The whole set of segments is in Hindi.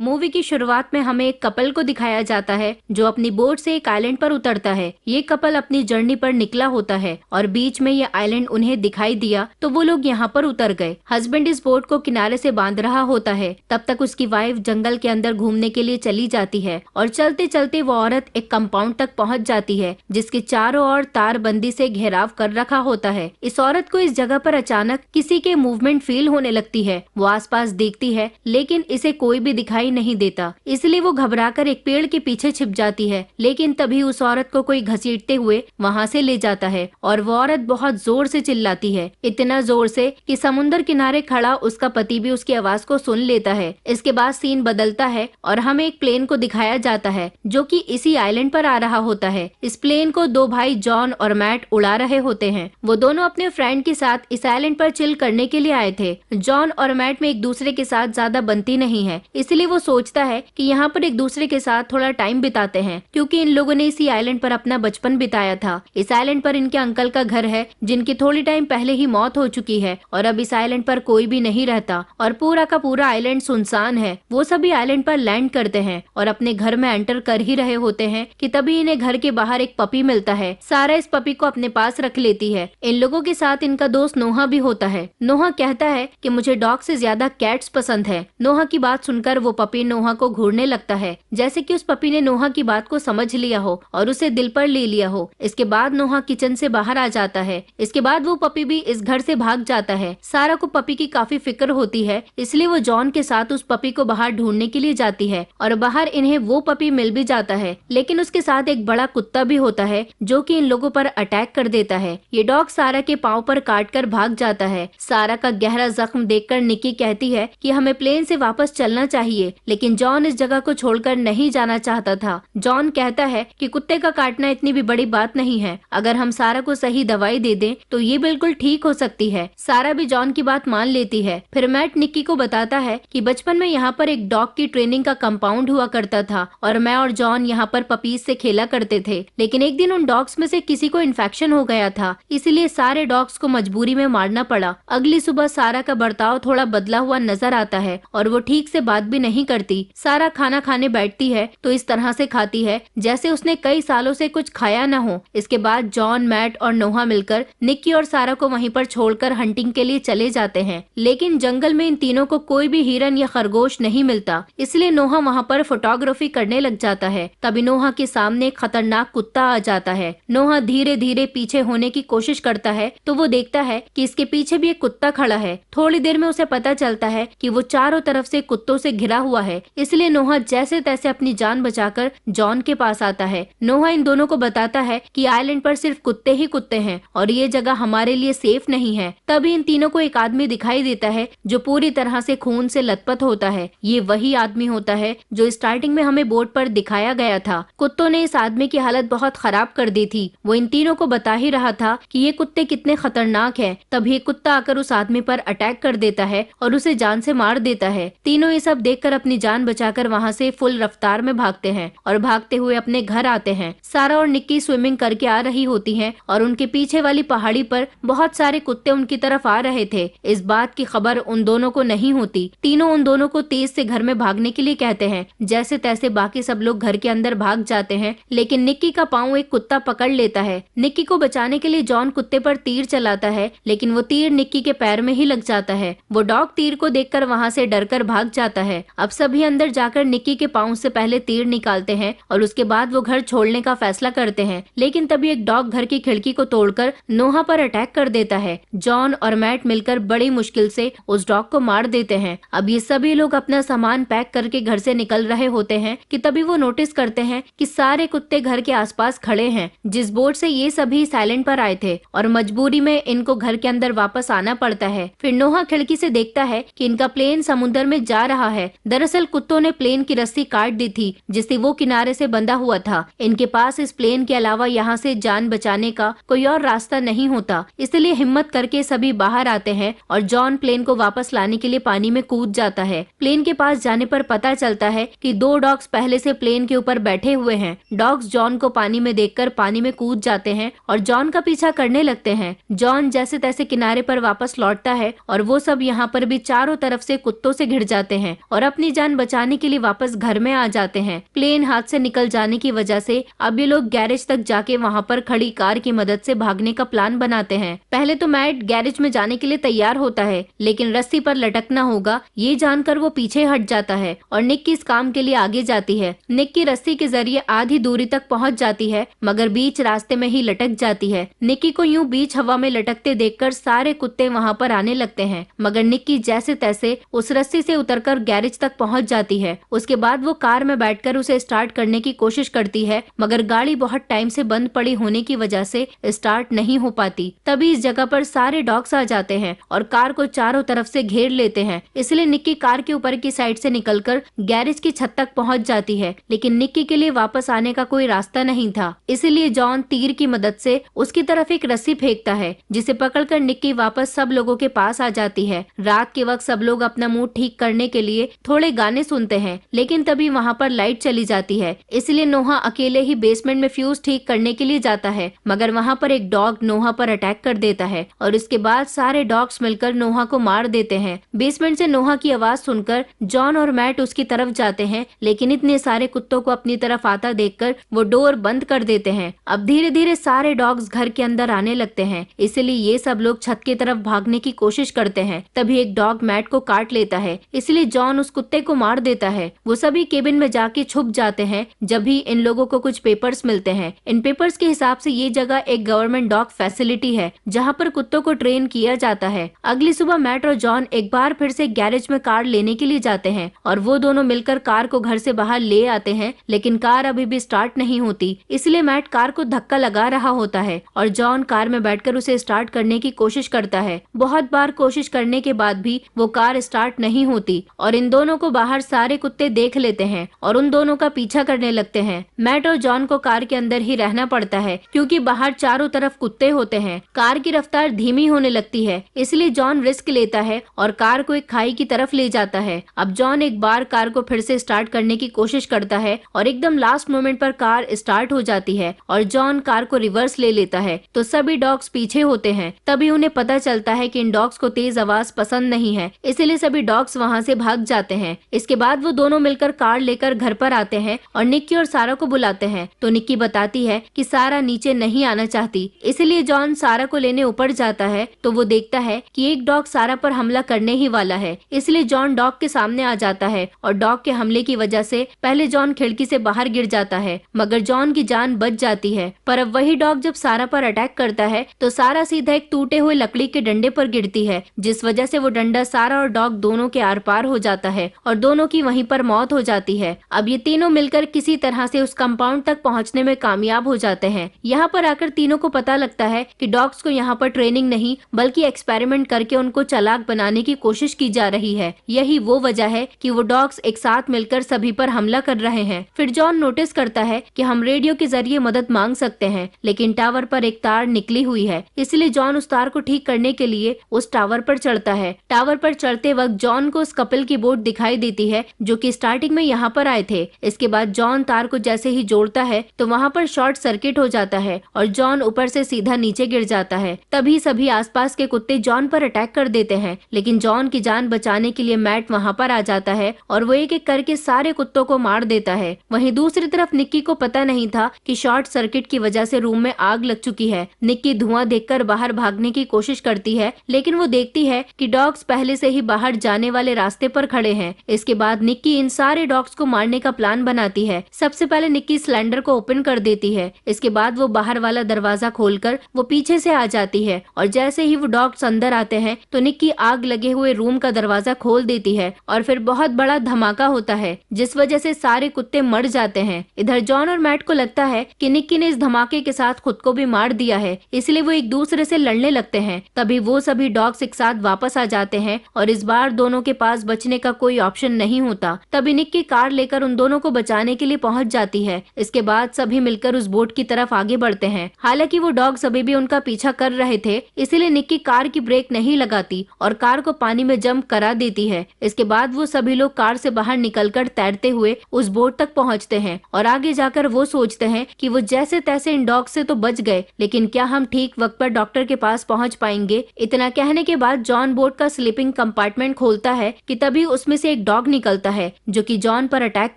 मूवी की शुरुआत में हमें एक कपल को दिखाया जाता है जो अपनी बोट से एक आइलैंड पर उतरता है। ये कपल अपनी जर्नी पर निकला होता है और बीच में ये आइलैंड उन्हें दिखाई दिया तो वो लोग यहाँ पर उतर गए। हस्बैंड इस बोट को किनारे से बांध रहा होता है, तब तक उसकी वाइफ जंगल के अंदर घूमने के लिए चली जाती है और चलते चलते वो औरत एक कंपाउंड तक पहुँच जाती है जिसके चारों ओर तारबंदी से घेराव कर रखा होता है। इस औरत को इस जगह पर अचानक किसी के मूवमेंट फील होने लगती है। वो आसपास देखती है लेकिन इसे कोई भी दिखाई नहीं देता, इसलिए वो घबराकर एक पेड़ के पीछे छिप जाती है। लेकिन तभी उस औरत को कोई घसीटते हुए वहाँ से ले जाता है और वो औरत बहुत जोर से चिल्लाती है, इतना जोर से कि समुद्र किनारे खड़ा उसका पति भी उसकी आवाज को सुन लेता है। इसके बाद सीन बदलता है और हमें एक प्लेन को दिखाया जाता है जो कि इसी आइलैंड पर आ रहा होता है। इस प्लेन को दो भाई जॉन और मैट उड़ा रहे होते हैं। वो दोनों अपने फ्रेंड के साथ इस आइलैंड पर चिल करने के लिए आए थे। जॉन और मैट में एक दूसरे के साथ ज्यादा बनती नहीं है, इसलिए वो सोचता है कि यहाँ पर एक दूसरे के साथ थोड़ा टाइम बिताते हैं क्योंकि इन लोगों ने इसी आइलैंड पर अपना बचपन बिताया था। इस आइलैंड पर इनके अंकल का घर है जिनकी थोड़ी टाइम पहले ही मौत हो चुकी है और अब इस आइलैंड पर कोई भी नहीं रहता और पूरा का पूरा आइलैंड सुनसान है। वो सभी आइलैंड पर लैंड करते हैं और अपने घर में एंटर कर ही रहे होते हैं कि तभी इन्हें घर के बाहर एक पपी मिलता है। सारा इस पपी को अपने पास रख लेती है। इन लोगों के साथ इनका दोस्त नोहा भी होता है। नोहा कहता है कि मुझे डॉग से ज्यादा कैट्स पसंद है। नोहा की बात सुनकर वो पपी नोहा को घूरने लगता है जैसे कि उस पपी ने नोहा की बात को समझ लिया हो और उसे दिल पर ले लिया हो। इसके बाद नोहा किचन से बाहर आ जाता है। इसके बाद वो पपी भी इस घर से भाग जाता है। सारा को पपी की काफी फिक्र होती है, इसलिए वो जॉन के साथ उस पपी को बाहर ढूंढने के लिए जाती है और बाहर इन्हें वो पपी मिल भी जाता है। लेकिन उसके साथ एक बड़ा कुत्ता भी होता है जो कि इन लोगों पर अटैक कर देता है। ये डॉग सारा के पाँव पर काट कर भाग जाता है। सारा का गहरा जख्म देखकर निक्की कहती है कि हमें प्लेन से वापस चलना चाहिए, लेकिन जॉन इस जगह को छोड़कर नहीं जाना चाहता था। जॉन कहता है कि कुत्ते का काटना इतनी भी बड़ी बात नहीं है, अगर हम सारा को सही दवाई दे दें तो ये बिल्कुल ठीक हो सकती है। सारा भी जॉन की बात मान लेती है। फिर मैट निक्की को बताता है कि बचपन में यहाँ पर एक डॉग की ट्रेनिंग का कंपाउंड हुआ करता था और मैं और जॉन यहाँ पर पपीज से खेला करते थे, लेकिन एक दिन उन डॉग्स में से किसी को इन्फेक्शन हो गया था, इसलिए सारे डॉग्स को मजबूरी में मारना पड़ा। अगली सुबह सारा का बर्ताव थोड़ा बदला हुआ नजर आता है और वो ठीक से बात भी नहीं करती। सारा खाना खाने बैठती है तो इस तरह से खाती है जैसे उसने कई सालों से कुछ खाया न हो। इसके बाद जॉन, मैट और नोहा मिलकर निक्की और सारा को वहीं पर छोड़कर हंटिंग के लिए चले जाते हैं, लेकिन जंगल में इन तीनों को कोई भी हिरन या खरगोश नहीं मिलता, इसलिए नोहा वहाँ पर फोटोग्राफी करने लग जाता है। तभी नोहा के सामने एक खतरनाक कुत्ता आ जाता है। नोहा धीरे धीरे पीछे होने की कोशिश करता है तो वो देखता है कि इसके पीछे भी एक कुत्ता खड़ा है। थोड़ी देर में उसे पता चलता है कि वो चारों तरफ से कुत्तों से घिरा हुआ है, इसलिए नोहा जैसे तैसे अपनी जान बचाकर जॉन के पास आता है। नोहा इन दोनों को बताता है कि आइलैंड पर सिर्फ कुत्ते ही कुत्ते हैं और ये जगह हमारे लिए सेफ नहीं है। तभी इन तीनों को एक आदमी दिखाई देता है जो पूरी तरह से खून से लथपथ होता है। ये वही आदमी होता है जो स्टार्टिंग में हमें बोट पर दिखाया गया था। कुत्तों ने इस आदमी की हालत बहुत खराब कर दी थी। वो इन तीनों को बता ही रहा था कि ये कुत्ते कितने खतरनाक है। तभी एक कुत्ता आकर उस आदमी पर अटैक कर देता है और उसे जान से मार देता है। तीनों ये सब देखकर अपनी जान बचाकर वहाँ से फुल रफ्तार में भागते हैं और भागते हुए अपने घर आते हैं। सारा और निक्की स्विमिंग करके आ रही होती हैं और उनके पीछे वाली पहाड़ी पर बहुत सारे कुत्ते उनकी तरफ आ रहे थे। इस बात की खबर उन दोनों को नहीं होती। तीनों उन दोनों को तेज से घर में भागने के लिए कहते हैं। जैसे तैसे बाकी सब लोग घर के अंदर भाग जाते हैं, लेकिन निक्की का पाँव एक कुत्ता पकड़ लेता है। निक्की को बचाने के लिए जॉन कुत्ते पर तीर चलाता है, लेकिन वो तीर निक्की के पैर में ही लग जाता है। वो डॉग तीर को देखकर वहाँ से डरकर भाग जाता है। अब सभी अंदर जाकर निक्की के पाँव से पहले तीर निकालते हैं और उसके बाद वो घर छोड़ने का फैसला करते हैं, लेकिन तभी एक डॉग घर की खिड़की को तोड़कर नोहा पर अटैक कर देता है। जॉन और मैट मिलकर बड़ी मुश्किल से उस डॉग को मार देते हैं। अब ये सभी लोग अपना सामान पैक करके घर से निकल रहे होते हैं कि तभी वो नोटिस करते हैं कि सारे कुत्ते घर के आसपास खड़े हैं। जिस बोट से ये सभी साइलेंट पर आए थे और मजबूरी में इनको घर के अंदर वापस आना पड़ता है। फिर नोहा खिड़की से देखता है कि इनका प्लेन समुद्र में जा रहा है। दरअसल कुत्तों ने प्लेन की रस्सी काट दी थी जिससे वो किनारे से बंधा हुआ था। इनके पास इस प्लेन के अलावा यहाँ से जान बचाने का कोई और रास्ता नहीं होता, इसलिए हिम्मत करके सभी बाहर आते हैं और जॉन प्लेन को वापस लाने के लिए पानी में कूद जाता है। प्लेन के पास जाने पर पता चलता है कि दो डॉग्स पहले से प्लेन के ऊपर बैठे हुए हैं। डॉग्स जॉन को पानी में देखकर पानी में कूद जाते हैं और जॉन का पीछा करने लगते हैं। जॉन जैसे तैसे किनारे पर वापस लौटता है और वो सब यहाँ पर भी चारों तरफ से कुत्तों से घिर जाते हैं और अपनी जान बचाने के लिए वापस घर में आ जाते हैं। प्लेन हाथ से निकल जाने की वजह से अब ये लोग गैरेज तक जाके वहाँ पर खड़ी कार की मदद से भागने का प्लान बनाते हैं। पहले तो मैट गैरेज में जाने के लिए तैयार होता है, लेकिन रस्सी पर लटकना होगा ये जानकर वो पीछे हट जाता है और निक्की इस काम के लिए आगे जाती है। निक्की रस्सी के जरिए आधी दूरी तक पहुंच जाती है, मगर बीच रास्ते में ही लटक जाती है। निक्की को यूं बीच हवा में लटकते देखकर सारे कुत्ते वहां पर आने लगते हैं, मगर निक्की जैसे तैसे उस रस्सी से उतरकर गैरेज तक पहुंच जाती है। उसके बाद वो कार में बैठकर उसे स्टार्ट करने की कोशिश करती है, मगर गाड़ी बहुत टाइम से बंद पड़ी होने की वजह से स्टार्ट नहीं हो पाती। तभी इस जगह पर सारे डॉग्स आ जाते हैं और कार को चारों तरफ से घेर लेते हैं। इसलिए निक्की कार के ऊपर की साइड से निकलकर गैरेज की छत तक पहुंच जाती है, लेकिन निक्की के लिए वापस आने का कोई रास्ता नहीं था। इसलिए जॉन तीर की मदद से उसकी तरफ एक रस्सी फेंकता है, जिसे पकड़कर निक्की वापस सब लोगों के पास आ जाती है। रात के वक्त सब लोग अपना मूड ठीक करने के लिए थोड़े गाने सुनते हैं, लेकिन तभी वहाँ पर लाइट चली जाती है। इसलिए नोहा अकेले ही बेसमेंट में फ्यूज ठीक करने के लिए जाता है, मगर वहाँ पर एक डॉग नोहा पर अटैक कर देता है और उसके बाद सारे डॉग्स मिलकर नोहा को मार देते हैं। बेसमेंट से नोहा की आवाज सुनकर जॉन और मैट उसकी तरफ जाते हैं, लेकिन इतने सारे कुत्तों को अपनी तरफ आता देखकर वो डोर बंद कर देते हैं। अब धीरे धीरे सारे डॉग्स घर के अंदर आने लगते हैं, इसलिए ये सब लोग छत की तरफ भागने की कोशिश करते हैं। तभी एक डॉग मैट को काट लेता है, इसलिए जॉन उस कुत्ते को मार देता है। वो सभी केबिन में जाके छुप जाते हैं। जब भी इन लोगों को कुछ पेपर्स मिलते हैं, इन पेपर्स के हिसाब से ये जगह एक गवर्नमेंट डॉग फैसिलिटी है, जहाँ पर कुत्तों को ट्रेन किया जाता है। अगली सुबह मैट और जॉन एक बार फिर से गैरेज में कार लेने के लिए जाते हैं और वो दोनों मिलकर कार को घर से बाहर ले आते हैं, लेकिन कार अभी भी स्टार्ट नहीं होती। इसलिए मैट कार को धक्का लगा रहा होता है और जॉन कार में बैठकर उसे स्टार्ट करने की कोशिश करता है। बहुत बार कोशिश करने के बाद भी वो कार स्टार्ट नहीं होती और इन दोनों को बाहर सारे कुत्ते देख लेते हैं और उन दोनों का पीछा करने लगते हैं। मैट और जॉन को कार के अंदर ही रहना पड़ता है, क्योंकि बाहर चारों तरफ कुत्ते होते हैं। कार की रफ्तार धीमी होने लगती है, इसलिए जॉन रिस्क लेता है और कार को एक खाई की तरफ ले जाता है। अब जॉन एक बार कार को फिर से स्टार्ट करने की कोशिश करता है और एकदम लास्ट मोमेंट पर कार स्टार्ट हो जाती है और जॉन कार को रिवर्स ले लेता है, तो सभी डॉग्स पीछे होते हैं। तभी उन्हें पता चलता है कि इन डॉग्स को तेज आवाज पसंद नहीं है, इसलिए सभी डॉग्स वहाँ से भाग जाते हैं। इसके बाद वो दोनों मिलकर कार लेकर घर पर आते हैं और निक्की और सारा को बुलाते हैं, तो निक्की बताती है कि सारा नीचे नहीं आना चाहती। इसलिए जॉन सारा को लेने ऊपर जाता है, तो वो देखता है कि एक डॉग सारा पर हमला करने ही वाला है। इसलिए जॉन डॉग के सामने आ जाता है और डॉग के हमले की वजह से पहले जॉन खिड़की से बाहर गिर जाता है, मगर जॉन की जान बच जाती है। पर अब वही डॉग जब सारा पर अटैक करता है तो सारा सीधा एक टूटे हुए लकड़ी के डंडे पर गिरती है, जिस वजह से वो डंडा सारा और डॉग दोनों के आर पार हो जाता है और दोनों की वहीं पर मौत हो जाती है। अब ये तीनों मिलकर किसी तरह से उस कंपाउंड तक पहुंचने में कामयाब हो जाते हैं। यहाँ पर आकर तीनों को पता लगता है कि डॉग्स को यहाँ पर ट्रेनिंग नहीं बल्कि एक्सपेरिमेंट करके उनको चालाक बनाने की कोशिश की जा रही है। यही वो वजह है कि वो डॉग्स एक साथ मिलकर सभी पर हमला कर रहे हैं। फिर जॉन नोटिस करता है कि हम रेडियो के जरिए मदद मांग सकते हैं, लेकिन टावर पर एक तार निकली हुई है। इसलिए जॉन उस तार को ठीक करने के लिए उस टावर पर चढ़ता है। टावर पर चढ़ते वक्त जॉन को उस कपल की बोट दिखाई देती है जो कि स्टार्टिंग में यहाँ पर आए थे। इसके बाद जॉन तार को जैसे ही जोड़ता है तो वहाँ पर शॉर्ट सर्किट हो जाता है और जॉन ऊपर से सीधा नीचे गिर जाता है। तभी सभी आसपास के कुत्ते जॉन पर अटैक कर देते हैं, लेकिन जॉन की जान बचाने के लिए मैट वहाँ पर आ जाता है और वो एक एक करके सारे कुत्तों को मार देता है। वहीं दूसरी तरफ निक्की को पता नहीं था कि शॉर्ट सर्किट की वजह से रूम में आग लग चुकी है। निक्की धुआं देखकर बाहर भागने की कोशिश करती है, लेकिन वो देखती है कि डॉग्स पहले से ही बाहर जाने वाले रास्ते पर खड़े हैं। इसके बाद निक्की इन सारे डॉग्स को मारने का प्लान बनाती है। सबसे पहले निक्की सिलेंडर को ओपन कर देती है। इसके बाद वो बाहर वाला दरवाजा खोलकर वो पीछे से आ जाती है और जैसे ही वो डॉग्स अंदर आते हैं तो निक्की आग लगे हुए रूम का दरवाजा खोल देती है और फिर बहुत बड़ा धमाका होता है, जिस वजह से सारे कुत्ते मर जाते हैं। इधर जॉन और मैट को लगता है कि निक्की ने इस धमाके के साथ खुद को भी मार दिया है, इसलिए वो एक दूसरे से लड़ने लगते हैं। तभी वो सभी डॉग्स एक साथ वापस आ जाते हैं और इस बार दोनों के पास बचने का कोई ऑप्शन नहीं होता। तभी निक्की कार लेकर उन दोनों को बचाने के लिए पहुंच जाती है। इसके बाद सभी मिलकर उस बोट की तरफ आगे बढ़ते हैं। हालांकि वो डॉग्स अभी भी उनका पीछा कर रहे थे, इसलिए निक्की कार की ब्रेक नहीं लगाती और कार को पानी में जंप करा देती है। इसके बाद वो सभी लोग कार से बाहर निकलकर तैरते हुए उस बोट तक पहुंचते हैं और आगे जाकर वो सोचते हैं कि वो जैसे तैसे इन डॉग से तो बच गए, लेकिन क्या हम ठीक वक्त पर डॉक्टर के पास पहुंच पाएंगे। इतना कहने के बाद जॉन बोट का स्लीपिंग कंपार्टमेंट खोलता है कि तभी उसमें से एक एक डॉग निकलता है जो कि जॉन पर अटैक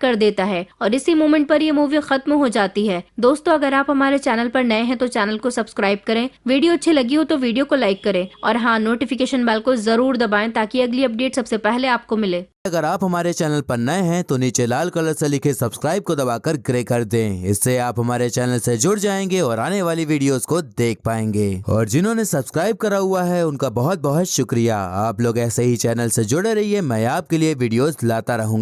कर देता है और इसी मोमेंट पर ये मूवी खत्म हो जाती है। दोस्तों, अगर आप हमारे चैनल पर नए हैं तो चैनल को सब्सक्राइब करें, वीडियो अच्छी लगी हो तो वीडियो को लाइक करें और हाँ, नोटिफिकेशन बेल को जरूर दबाएं ताकि अगली अपडेट सबसे पहले आपको मिले। अगर आप हमारे चैनल पर नए हैं तो नीचे लाल कलर से लिखे सब्सक्राइब को दबाकर ग्रे कर दें। इससे आप हमारे चैनल से जुड़ जाएंगे और आने वाली वीडियोस को देख पाएंगे। और जिन्होंने सब्सक्राइब करा हुआ है उनका बहुत बहुत शुक्रिया। आप लोग ऐसे ही चैनल से जुड़े रहिए, मैं आपके लिए वीडियोस लाता रहूंगा।